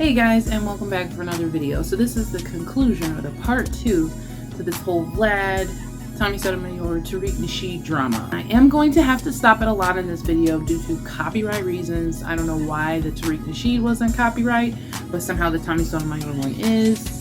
Hey guys, and welcome back for another video. So this is the conclusion, or the part 2 to this whole Vlad, Tommy Sotomayor, Tariq Nasheed drama. I am going to have to stop it a lot in this video due to copyright reasons. I don't know why the Tariq Nasheed wasn't copyright, but somehow the Tommy Sotomayor one is.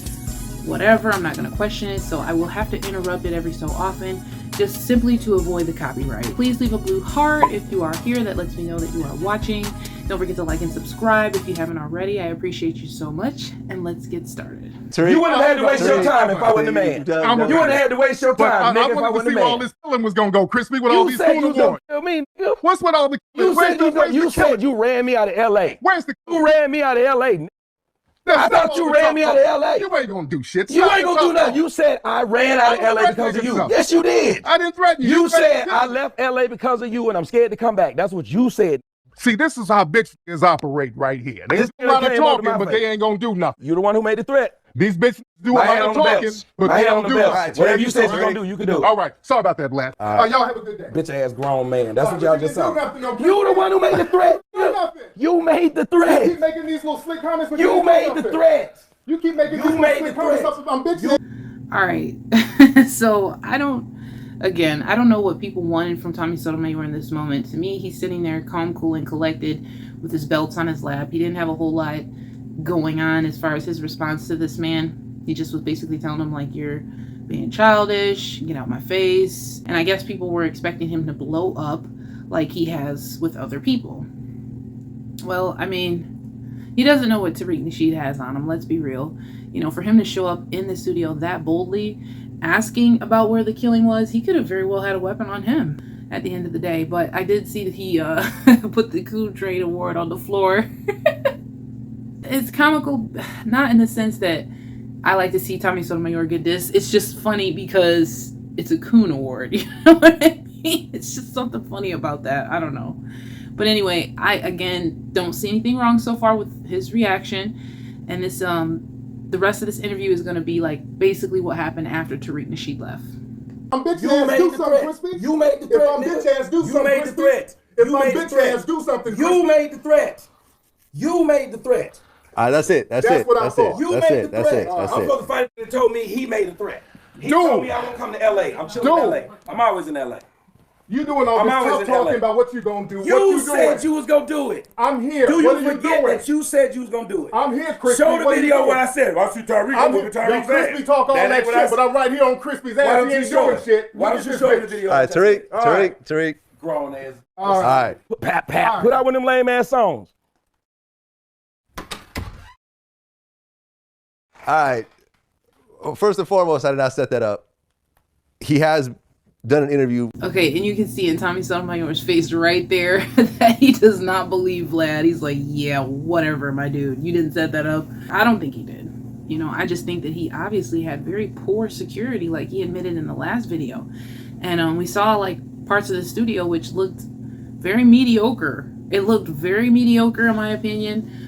Whatever, I'm not going to question it, so I will have to interrupt it every so often, just simply to avoid the copyright. Please leave a blue heart if you are here. That lets me know that you are watching. Don't forget to like and subscribe if you haven't already. I appreciate you so much, and let's get started. Tariq, you wouldn't have had to waste your time if I wasn't the man. You wouldn't have had to waste your time, nigga, if I wasn't the man. All this killing was gonna go crispy with all these Coon awards. What's with all the killing? You said you ran me out of LA. Where's the You ran me out of LA. I thought you ran me out of LA. You ain't gonna do shit. You ain't gonna do nothing. You said I ran out of LA because of you. Yes, you did. I didn't threaten you. You said I left LA because of you and I'm scared to come back. That's what you said. See, this is how bitches operate right here. They do a lot of talking, but they ain't gonna do nothing. You the one who made the threat. These bitches do a lot of talking, but they don't do nothing. Whatever you said you're gonna do, you can do. All right. Sorry about that, Vlad. Y'all have a good day. Bitch ass grown man. That's what y'all just said. You the one who made the threat. You made the threat. You keep making these little slick comments. You made the threat. You keep making these little slick comments about bitches. All right. So I don't know what people wanted from Tommy Sotomayor in this moment. To me, he's sitting there calm, cool, and collected with his belts on his lap. He didn't have a whole lot going on as far as his response to this man. He just was basically telling him, like, you're being childish, get out my face. And I guess people were expecting him to blow up like he has with other people. Well, I mean, he doesn't know what Tariq Nasheed has on him, let's be real. You know, for him to show up in the studio that boldly, asking about where the killing was, he could have very well had a weapon on him at the end of the day. But I did see that he put the Coon Trade Award on the floor. It's comical, not in the sense that I like to see Tommy Sotomayor get this. It's just funny because it's a Coon Award. You know what I mean? It's just something funny about that. I don't know. But anyway, I, again, don't see anything wrong so far with his reaction. And this, the rest of this interview is going to be like basically what happened after Tariq Nasheed left. You made the threat. You made the threat. If I'm bitch ass do something, you made the threat. If I'm bitch ass do something, you made the threat. You made the threat. That's it. That's it. What I thought. You made the threat. I'm supposed to find it and told me he made the threat. He told me I won't come to LA. I'm chilling in LA. I'm always in LA. You doing all this tough talking about what you gonna do. You said you was gonna do it. I'm here. Do you forget that you said you was gonna do it? I'm here, Crispy. Show the video what I said. I see Tariq. I'm with Tariq. Crispy talk all that shit, but I'm right here on Crispy's ass. He ain't doing shit. Why don't you show the video? All right, Tariq. Grown ass. All right. Pat. Put out one of them lame ass songs. All right. Well, first and foremost, I did not set that up. He has done an interview. Okay, and you can see in Tommy Sotomayor's face right there that he does not believe Vlad. He's like, yeah, whatever, my dude. You didn't set that up. I don't think he did. You know, I just think that he obviously had very poor security, like he admitted in the last video. And we saw like parts of the studio which looked very mediocre. It looked very mediocre in my opinion.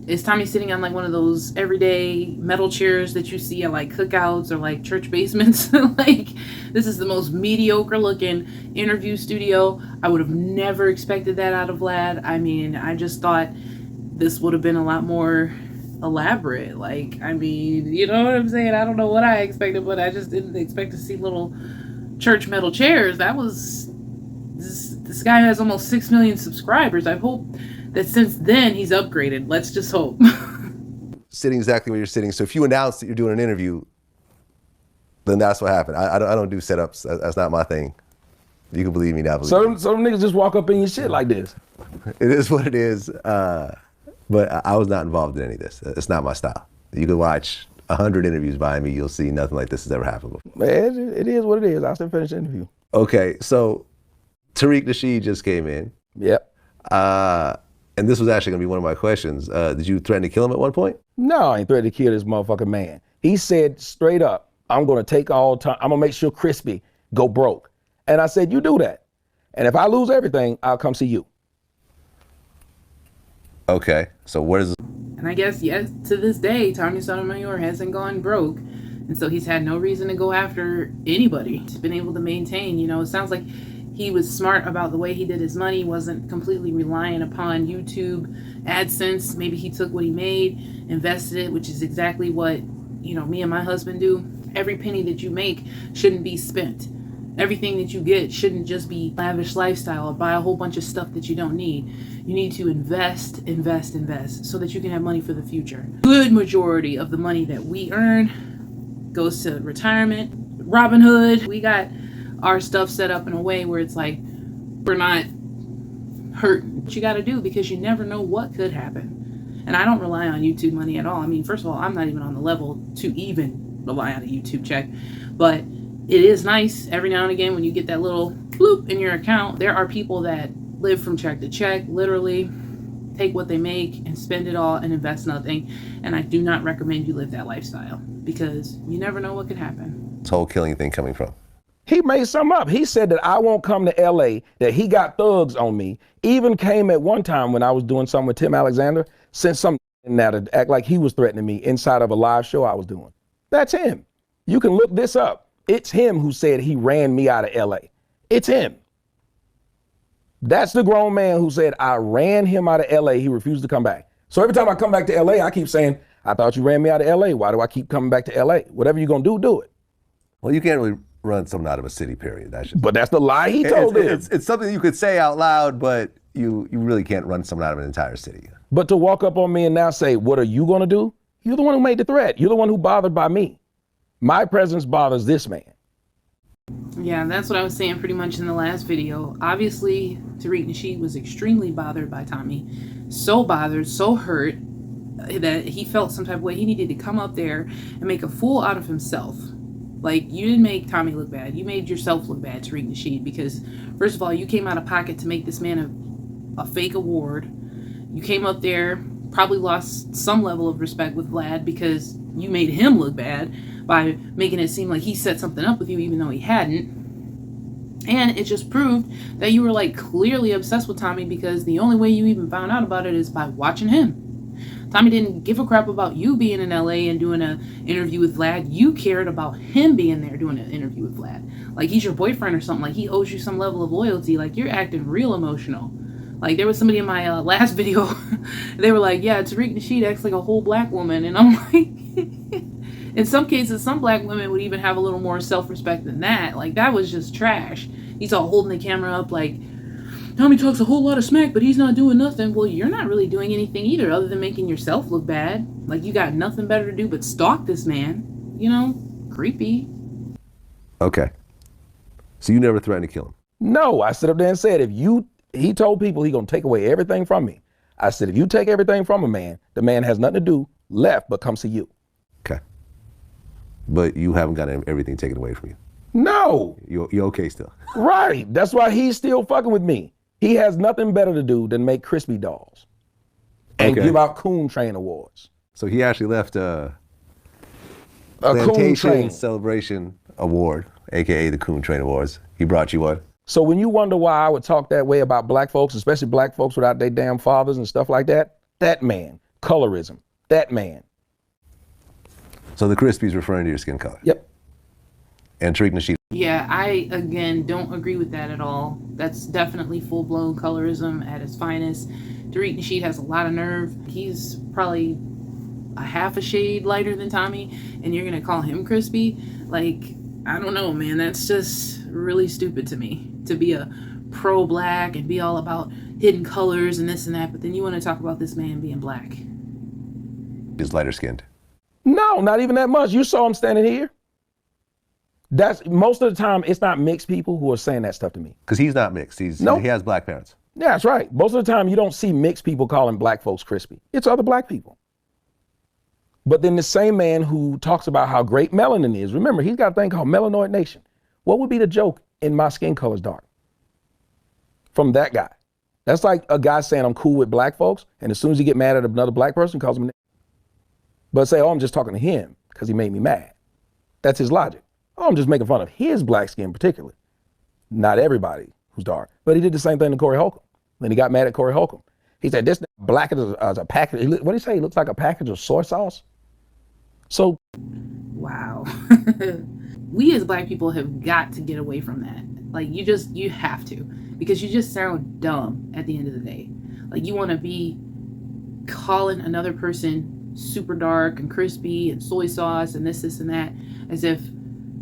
Is Tommy sitting on like one of those everyday metal chairs that you see at like cookouts or like church basements? Like, this is the most mediocre looking interview studio. I would have never expected that out of Vlad. I mean, I just thought this would have been a lot more elaborate. Like, I mean, you know what I'm saying? I don't know what I expected, but I just didn't expect to see little church metal chairs. That was, this guy has almost 6 million subscribers. I hope that since then he's upgraded. Let's just hope. Sitting exactly where you're sitting. So if you announce that you're doing an interview, then that's what happened. I don't do setups. That's not my thing. You can believe me now. So them niggas just walk up in your shit like this. It is what it is. But I was not involved in any of this. It's not my style. You can watch 100 interviews by me. You'll see nothing like this has ever happened before. Man, it is what it is. I'll still finish the interview. Okay, so Tariq Nasheed just came in. Yep. And this was actually gonna be one of my questions. Did you threaten to kill him at one point? No, I ain't threatened to kill this motherfucking man. He said straight up, I'm gonna take all time, I'm gonna make sure Crispy go broke. And I said, you do that. And if I lose everything, I'll come see you. Okay, so what is... And I guess, yes, to this day, Tommy Sotomayor hasn't gone broke. And so he's had no reason to go after anybody. He's been able to maintain, you know, it sounds like He was smart about the way he did his money, wasn't completely reliant upon YouTube AdSense. Maybe he took what he made, invested it, which is exactly what, you know, me and my husband do. Every penny that you make shouldn't be spent. Everything that you get shouldn't just be lavish lifestyle or buy a whole bunch of stuff that you don't need. You need to invest so that you can have money for the future. Good majority of the money that we earn goes to retirement, Robinhood. We got our stuff set up in a way where it's like we're not hurting. What you got to do, because you never know what could happen. And I don't rely on YouTube money at all. I mean, first of all, I'm not even on the level to even rely on a YouTube check, but it is nice every now and again when you get that little bloop in your account. There are people that live from check to check, literally take what they make and spend it all and invest nothing. And I do not recommend you live that lifestyle, because you never know what could happen. This whole killing thing coming from? He made some up. He said that I won't come to LA, that he got thugs on me. Even came at one time when I was doing something with Tim Alexander, sent something in there to act like he was threatening me inside of a live show I was doing. That's him. You can look this up. It's him who said he ran me out of LA. It's him. That's the grown man who said I ran him out of LA. He refused to come back. So every time I come back to LA, I keep saying, I thought you ran me out of LA. Why do I keep coming back to LA? Whatever you're gonna do, do it. Well, you can't really run someone out of a city, period. But that's the lie he told him. It's something you could say out loud, but you really can't run someone out of an entire city. But to walk up on me and now say, what are you gonna do? You're the one who made the threat. You're the one who bothered by me. My presence bothers this man. Yeah, that's what I was saying pretty much in the last video. Obviously, Tariq Nasheed was extremely bothered by Tommy. So bothered, so hurt, that he felt some type of way. He needed to come up there and make a fool out of himself. Like, you didn't make Tommy look bad. You made yourself look bad, Tariq Nasheed, because first of all, you came out of pocket to make this man a fake award. You came up there, probably lost some level of respect with Vlad because you made him look bad by making it seem like he set something up with you even though he hadn't. And it just proved that you were like clearly obsessed with Tommy, because the only way you even found out about it is by watching him. Tommy didn't give a crap about you being in LA and doing an interview with Vlad. You cared about him being there doing an interview with Vlad. Like he's your boyfriend or something. Like he owes you some level of loyalty. Like you're acting real emotional. Like there was somebody in my last video, they were like, yeah, Tariq Nasheed acts like a whole black woman. And I'm like, in some cases, some black women would even have a little more self-respect than that. Like that was just trash. He's all holding the camera up like, Tommy talks a whole lot of smack, but he's not doing nothing. Well, you're not really doing anything either other than making yourself look bad. Like you got nothing better to do but stalk this man. You know, creepy. Okay. So you never threatened to kill him? No, I stood up there and said, he told people he gonna take away everything from me. I said, if you take everything from a man, the man has nothing to do left but come see you. Okay. But you haven't got everything taken away from you? No. You're okay still? Right. That's why he's still fucking with me. He has nothing better to do than make crispy dolls and give out Coon Train awards. So he actually left a Coon Train Celebration Award, AKA the Coon Train Awards. He brought you what? So when you wonder why I would talk that way about black folks, especially black folks without their damn fathers and stuff like that, that man, colorism, that man. So the crispy's referring to your skin color? Yep. And Tariq Nasheed? Yeah, I, again, don't agree with that at all. That's definitely full-blown colorism at its finest. Tariq Nasheed has a lot of nerve. He's probably a half a shade lighter than Tommy, and you're going to call him crispy? Like, I don't know, man. That's just really stupid to me, to be a pro-black and be all about hidden colors and this and that, but then you want to talk about this man being black. He's lighter skinned? No, not even that much. You saw him standing here. That's most of the time, it's not mixed people who are saying that stuff to me. Because he's not mixed. He has black parents. Yeah, that's right. Most of the time, you don't see mixed people calling black folks crispy. It's other black people. But then the same man who talks about how great melanin is, remember, he's got a thing called Melanoid Nation. What would be the joke in my skin color's dark? From that guy. That's like a guy saying I'm cool with black folks, and as soon as he get mad at another black person, calls him a nigga. But say, oh, I'm just talking to him because he made me mad. That's his logic. Oh, I'm just making fun of his black skin particularly. Not everybody who's dark. But he did the same thing to Corey Holcomb. Then he got mad at Corey Holcomb. He said, this black as a package. What did he say? He looks like a package of soy sauce. So. Wow. We as black people have got to get away from that. Like, you have to, because you just sound dumb at the end of the day. Like, you want to be calling another person super dark and crispy and soy sauce and this and that, as if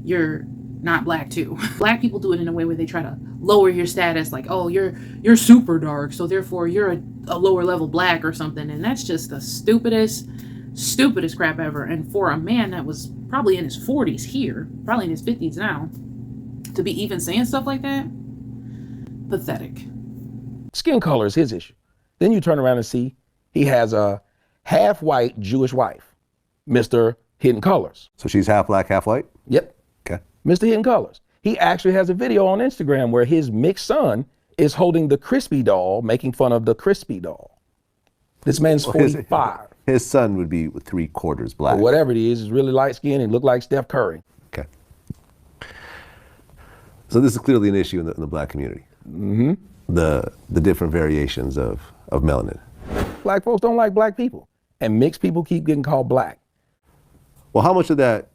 you're not black too. Black people do it in a way where they try to lower your status, like, oh, you're super dark, so therefore you're a lower level black or something. And that's just the stupidest crap ever. And for a man that was probably in his 40s here, probably in his 50s now, to be even saying stuff like that, pathetic. Skin color is his issue. Then you turn around and see he has a half white Jewish wife, Mr. Hidden Colors. So she's half black, half white? Yep. Okay. Mr. Hidden Colors. He actually has a video on Instagram where his mixed son is holding the Crispy doll, making fun of the Crispy doll. This man's 45. His son would be 3/4 black. Or whatever it is, he's really light skinned and look like Steph Curry. Okay. So this is clearly an issue in the black community. Mm-hmm. The different variations of melanin. Black folks don't like black people, and mixed people keep getting called black. Well, how much of that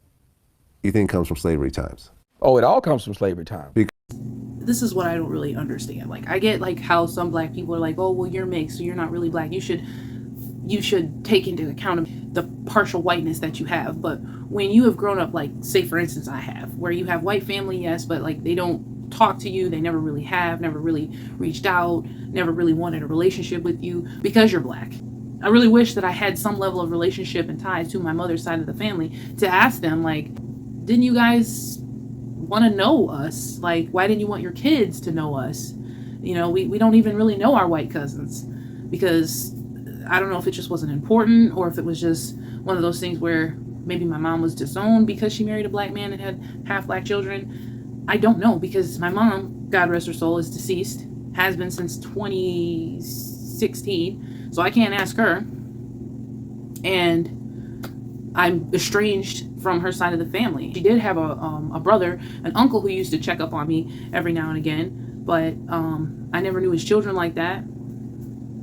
you think comes from slavery times? Oh, it all comes from slavery time. This is what I don't really understand. Like, I get like how some black people are like, oh, well, you're mixed, so you're not really black. You should take into account the partial whiteness that you have. But when you have grown up, like, say for instance I have, where you have white family, yes, but like they don't talk to you, they never really reached out, never really wanted a relationship with you because you're black. I really wish that I had some level of relationship and ties to my mother's side of the family to ask them, like, didn't you guys want to know us? Like, why didn't you want your kids to know us? You know, we don't even really know our white cousins, because I don't know if it just wasn't important, or if it was just one of those things where maybe my mom was disowned because she married a black man and had half black children. I don't know, because my mom, God rest her soul, is deceased, has been since 2016, so I can't ask her. And I'm estranged from her side of the family. She did have a brother, an uncle, who used to check up on me every now and again, but I never knew his children like that.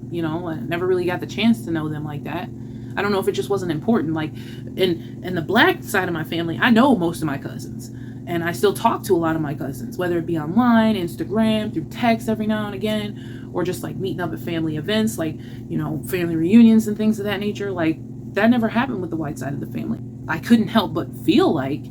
You know, I never really got the chance to know them like that. I don't know if it just wasn't important. Like, in the black side of my family, I know most of my cousins, and I still talk to a lot of my cousins, whether it be online, Instagram, through text every now and again, or just like meeting up at family events, like, you know, family reunions and things of that nature. Like, that never happened with the white side of the family. I couldn't help but feel like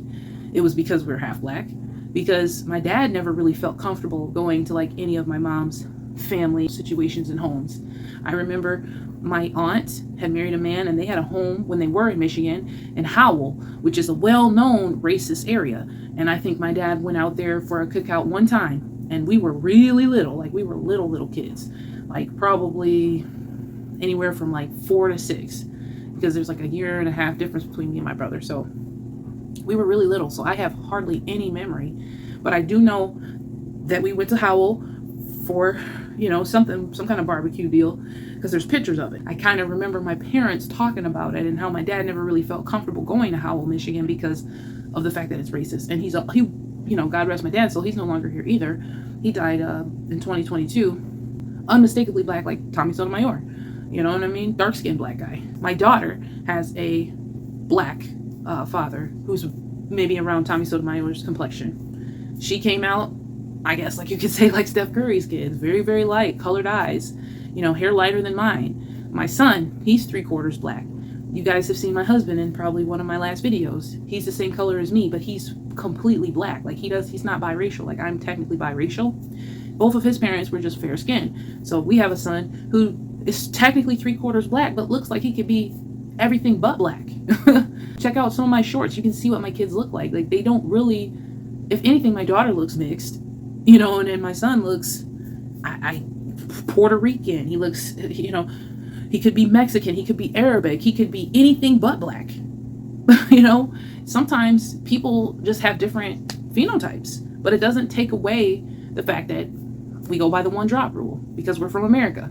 it was because we were half black, because my dad never really felt comfortable going to like any of my mom's family situations and homes. I remember my aunt had married a man, and they had a home when they were in Michigan in Howell, which is a well-known racist area. And I think my dad went out there for a cookout one time, and we were really little, like we were little kids, like probably anywhere from like 4 to 6, because there's like a 1.5 year difference between me and my brother. So we were really little, so I have hardly any memory. But I do know that we went to Howell for, you know, some kind of barbecue deal, because there's pictures of it. I kind of remember my parents talking about it and how my dad never really felt comfortable going to Howell, Michigan, because of the fact that it's racist. And he, you know, God rest my dad, so he's no longer here either. He died in 2022, unmistakably black, like Tommy Sotomayor. You know what I mean? Dark-skinned black guy. My daughter has a black father who's maybe around Tommy Sotomayor's complexion. She came out, I guess, like you could say, like Steph Curry's kids, very, very light, colored eyes, you know, hair lighter than mine. My son, he's 3/4 black. You guys have seen my husband in probably one of my last videos. He's the same color as me, but he's completely black. Like, he's not biracial. Like, I'm technically biracial. Both of his parents were just fair skinned. So we have a son who is technically 3/4 black, but looks like he could be everything but black. Check out some of my shorts. You can see what my kids look like. Like, they don't really, if anything, my daughter looks mixed, you know, and then my son looks, Puerto Rican. He looks, you know, he could be Mexican, he could be Arabic, he could be anything but black. You know, sometimes people just have different phenotypes, but it doesn't take away the fact that we go by the one drop rule because we're from America.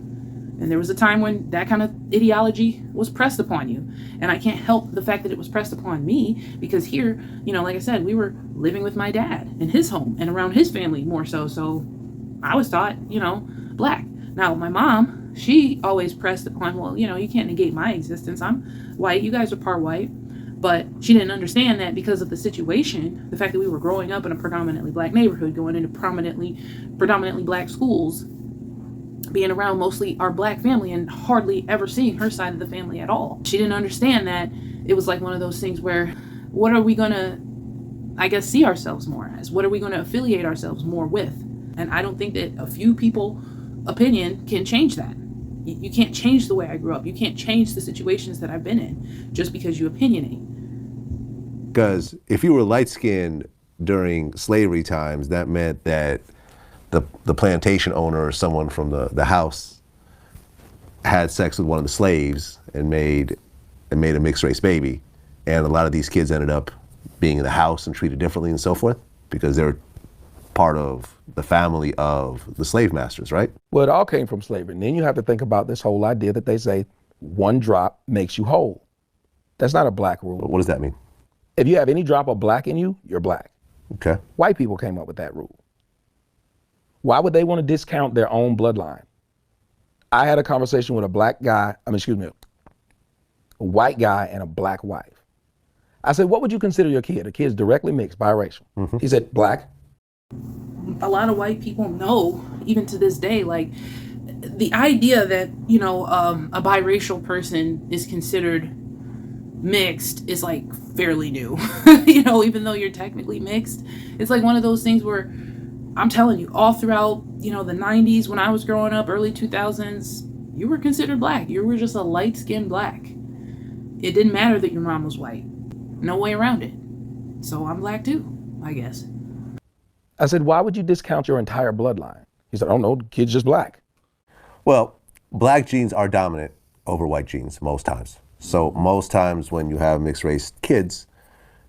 And there was a time when that kind of ideology was pressed upon you. And I can't help the fact that it was pressed upon me, because here, you know, like I said, we were living with my dad in his home and around his family more so. So I was taught, you know, black. Now, my mom, she always pressed upon, well, you know, you can't negate my existence. I'm white. You guys are part white. But she didn't understand that because of the situation, the fact that we were growing up in a predominantly black neighborhood, going into predominantly black schools, being around mostly our black family and hardly ever seeing her side of the family at all. She didn't understand that it was like one of those things where, what are we gonna, I guess, see ourselves more as? What are we gonna affiliate ourselves more with? And I don't think that a few people opinion can change that. You can't change the way I grew up. You can't change the situations that I've been in just because you opinionate. Because if you were light-skinned during slavery times, that meant that the plantation owner or someone from the house had sex with one of the slaves and made a mixed-race baby. And a lot of these kids ended up being in the house and treated differently and so forth because they're part of the family of the slave masters, right? Well, it all came from slavery. And then you have to think about this whole idea that they say one drop makes you whole. That's not a black rule. What does that mean? If you have any drop of black in you, you're black. Okay. White people came up with that rule. Why would they want to discount their own bloodline? I had a conversation with a white guy and a black wife. I said, what would you consider your kid? A kid's directly mixed, biracial. Mm-hmm. He said, black. A lot of white people know, even to this day, like the idea that, you know, a biracial person is considered mixed is like fairly new. You know, even though you're technically mixed, it's like one of those things where I'm telling you, all throughout, you know, the 90s, when I was growing up, early 2000s, you were considered black. You were just a light-skinned black. It didn't matter that your mom was white. No way around it. So I'm black too, I guess. I said, why would you discount your entire bloodline? He said, oh no, the kid's just black. Well, black genes are dominant over white genes most times. So most times when you have mixed race kids,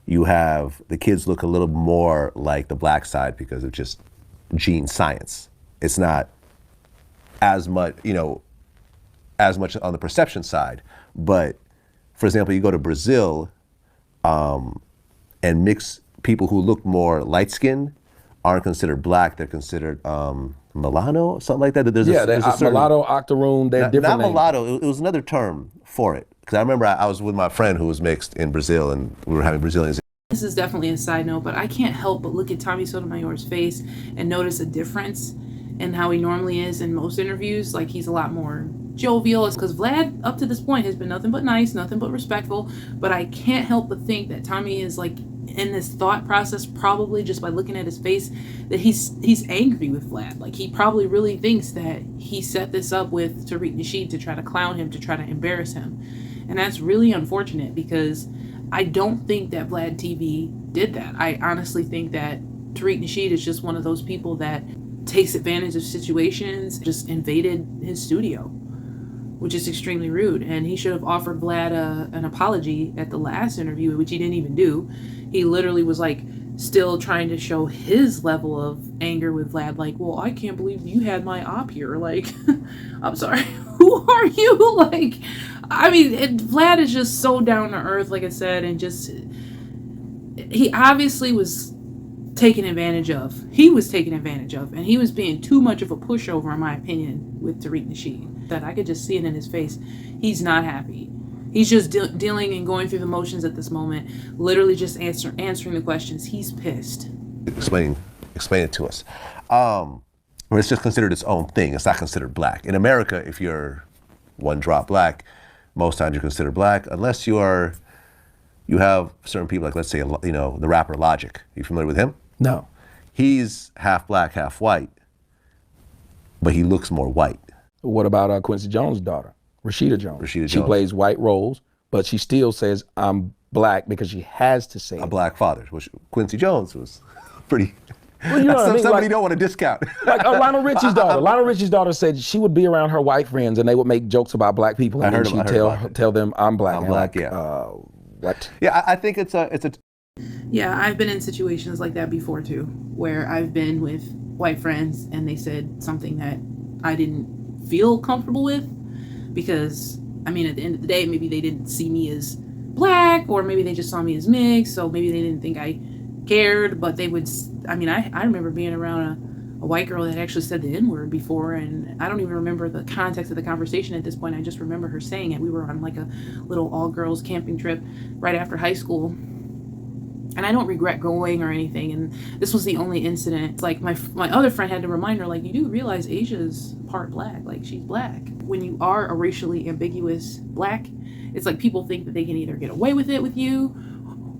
you have the kids look a little more like the black side because of just gene science. It's not as much, you know, as much on the perception side. But for example, you go to Brazil and mix people who look more light skinned aren't considered black, they're considered mulatto, something like that. There's a certain, mulatto, octoroon, they're different. Not mulatto, it was another term for it. Because I remember I was with my friend who was mixed in Brazil and we were having Brazilians. This is definitely a side note, but I can't help but look at Tommy Sotomayor's face and notice a difference in how he normally is in most interviews. Like he's a lot more jovial, because Vlad up to this point has been nothing but nice, nothing but respectful, but I can't help but think that Tommy is like in this thought process, probably just by looking at his face, that he's angry with Vlad. Like he probably really thinks that he set this up with Tariq Nasheed to try to clown him, to try to embarrass him. And that's really unfortunate because I don't think that Vlad TV did that. I honestly think that Tariq Nasheed is just one of those people that takes advantage of situations, just invaded his studio, which is extremely rude. And he should have offered Vlad an apology at the last interview, which he didn't even do. He literally was like still trying to show his level of anger with Vlad. Like, well, I can't believe you had my op here. Like, I'm sorry, who are you? Like, I mean, Vlad is just so down to earth, like I said, and just, he obviously was taken advantage of. He was taken advantage of, and he was being too much of a pushover, in my opinion, with Tariq Nasheed. That I could just see it in his face. He's not happy. He's just dealing and going through the motions at this moment, literally just answering the questions. He's pissed. Explain it to us. It's just considered its own thing. It's not considered black. In America, if you're one drop black, most times you're considered black, unless you have certain people, like let's say, you know, the rapper Logic. You familiar with him? No. He's half black, half white, but he looks more white. What about Quincy Jones' daughter, Rashida Jones? She plays white roles, but she still says, I'm black, because she has to say a black father, which Quincy Jones was pretty, well, you know what I mean? Somebody like, don't want to discount. Like Lionel Richie's daughter. Lionel Richie's daughter said she would be around her white friends and they would make jokes about black people, and then she'd tell them, I'm black. I'm black, like, yeah. What? Yeah, I think it's a... Yeah, I've been in situations like that before too, where I've been with white friends and they said something that I didn't feel comfortable with, because, I mean, at the end of the day, maybe they didn't see me as black, or maybe they just saw me as mixed, so maybe they didn't think I cared, but they would, I mean, I remember being around white girl that actually said the N-word before, and I don't even remember the context of the conversation at this point. I just remember her saying it. We were on like a little all-girls camping trip right after high school, and I don't regret going or anything, and this was the only incident. It's like my other friend had to remind her, like, you do realize Asia's part black, like she's black. When you are a racially ambiguous black, it's like people think that they can either get away with it with you,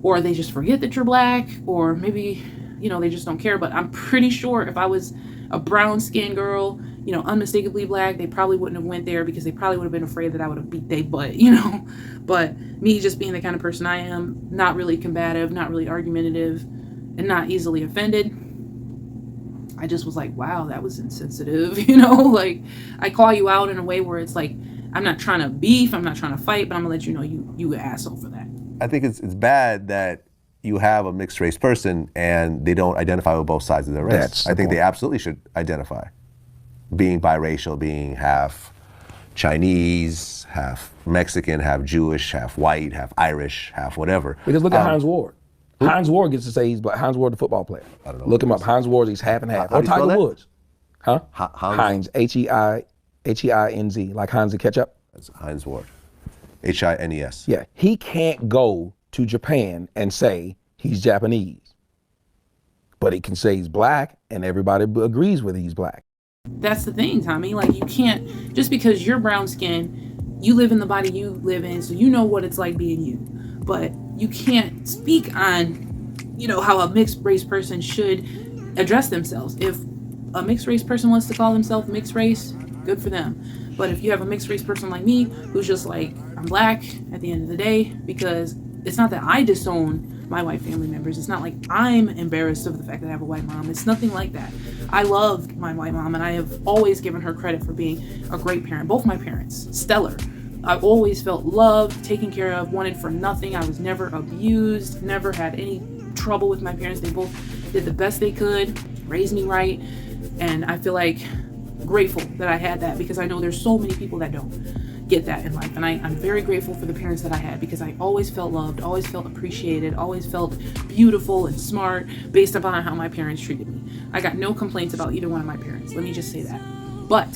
or they just forget that you're black, or maybe, you know, they just don't care. But I'm pretty sure if I was a brown-skinned girl, you know, unmistakably black, they probably wouldn't have went there because they probably would have been afraid that I would have beat their butt, you know. But me just being the kind of person I am, not really combative, not really argumentative, and not easily offended, I just was like, wow, that was insensitive, you know. Like, I call you out in a way where it's like, I'm not trying to beef, I'm not trying to fight, but I'm gonna let you know you an asshole for that. I think it's bad that you have a mixed race person and they don't identify with both sides of their race. I think they absolutely should identify. Being biracial, being half Chinese, half Mexican, half Jewish, half white, half Irish, half whatever. Because look at Hines Ward. Hines Ward gets to say he's black. Hines Ward, the football player. I don't know. Look him up. Hines Ward, he's half and half. Or Tiger Woods. Huh? Hines, H-E-I-N-Z, like Heinz and ketchup. That's Hines Ward. H-I-N-E-S. Yeah, he can't go to Japan and say he's Japanese, but he can say he's black and everybody agrees with he's black. That's the thing, Tommy. Like, you can't, just because you're brown skinned, you live in the body you live in, so you know what it's like being you. But you can't speak on, you know, how a mixed race person should address themselves. If a mixed race person wants to call themselves mixed race, good for them. But if you have a mixed race person like me, who's just like, I'm black at the end of the day, because it's not that I disown my white family members. It's not like I'm embarrassed of the fact that I have a white mom. It's nothing like that. I love my white mom, and I have always given her credit for being a great parent. Both my parents, stellar. I've always felt loved, taken care of, wanted for nothing. I was never abused, never had any trouble with my parents. They both did the best they could, raised me right, and I feel like grateful that I had that, because I know there's so many people that don't get that in life, and I'm very grateful for the parents that I had, because I always felt loved, always felt appreciated, always felt beautiful and smart based upon how my parents treated me. I got no complaints about either one of my parents, let me just say that. But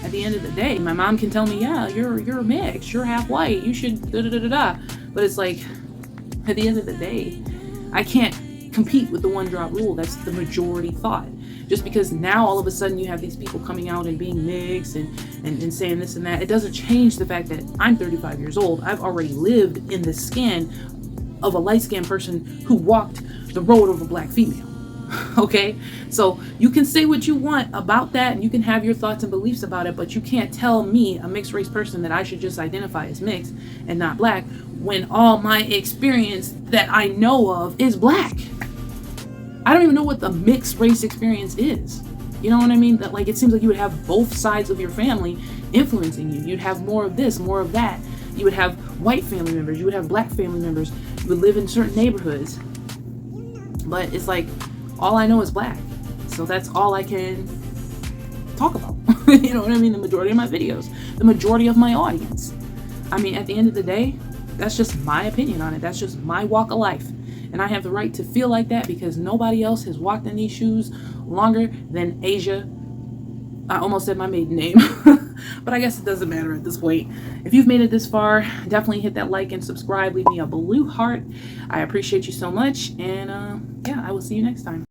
at the end of the day, my mom can tell me, yeah, you're mixed, you're half white, you should da da da da da. But it's like, at the end of the day, I can't compete with the one drop rule. That's the majority thought. Just because now all of a sudden you have these people coming out and being mixed and saying this and that, it doesn't change the fact that I'm 35 years old. I've already lived in the skin of a light-skinned person who walked the road of a black female. Okay? So you can say what you want about that, and you can have your thoughts and beliefs about it, but you can't tell me, a mixed race person, that I should just identify as mixed and not black, when all my experience that I know of is black. I don't even know what the mixed race experience is. You know what I mean? That, like, it seems like you would have both sides of your family influencing you. You'd have more of this, more of that. You would have white family members. You would have black family members. You would live in certain neighborhoods. But it's like, all I know is black. So that's all I can talk about. You know what I mean? The majority of my videos, the majority of my audience. I mean, at the end of the day, that's just my opinion on it. That's just my walk of life. And I have the right to feel like that, because nobody else has walked in these shoes longer than Asia. I almost said my maiden name, but I guess it doesn't matter at this point. If you've made it this far, definitely hit that like and subscribe. Leave me a blue heart. I appreciate you so much. And yeah, I will see you next time.